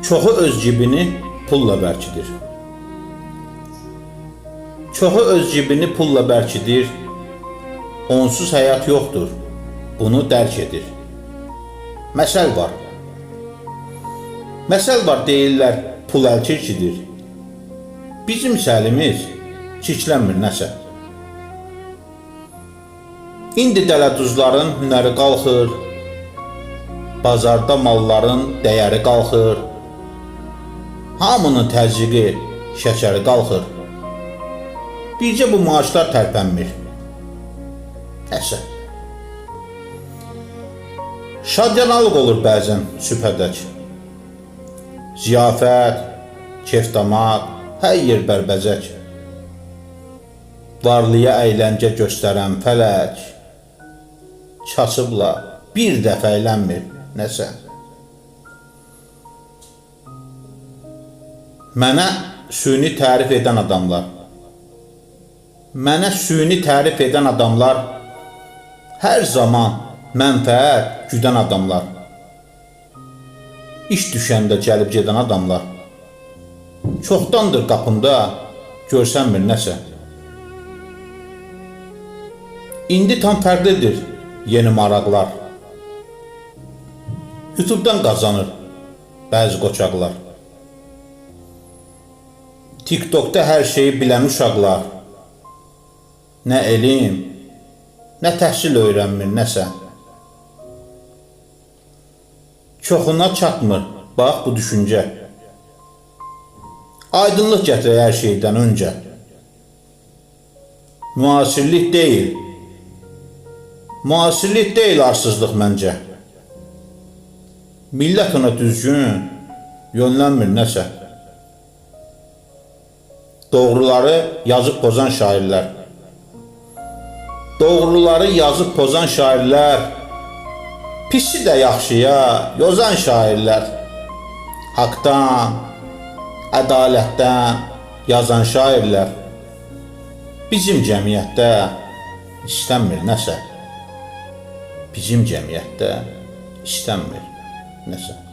Çoxu öz cibini pulla bərkidir. Çoxu öz cibini pulla bərkidir. Onsuz həyat yoxdur. Bunu dərk edir. Məsəl var. Məsəl var deyirlər, pul əlçirkidir. Bizim səlimiz çirklənmir nəsə. İndi dələduzların hünəri qalxır. Bazarda malların dəyəri qalxır. Hamının təzyiqi, şəkəri qalxır. Bircə bu maaşlar tərpənmir. Nəsə. Şadyanalıq olur bəzən sübhədək. Ziyafət, keftamaq, hər yer bərbəzək. Varlıya əyləncə göstərən fələk. Kasıbla bir dəfə əylənmir nəsə. Mənə süni tərif edən adamlar. Mənə süni tərif edən adamlar hər zaman mənfəət güdən adamlar. İş düşəndə gəlib gedən adamlar. Çoxdandır qapımda görsənmir nəsə. İndi tam fərqlidir yeni maraqlar. YouTube'dan qazanır bəzi qoçaqlar. TikTok'da hər şeyi bilən uşaqlar. Nə elm, nə təhsil öyrənmir nəsə. Çoxuna çatmır, bax bu düşüncə. Aydınlıq gətirək hər şeydən öncə. Müasirlik deyil. Müasirlik deyil arsızlıq məncə. Millət ona düzgün yönlənmir nəsə. Doğruları yazıb pozan şairlər. Doğruları yazıb pozan şairlər. Pisi də yaxşıya yozan şairlər. Haqdan, ədalətdən yazan şairlər. Bizim cəmiyyətdə istənmir nəsə. Bizim cəmiyyətdə istənmir nəsə.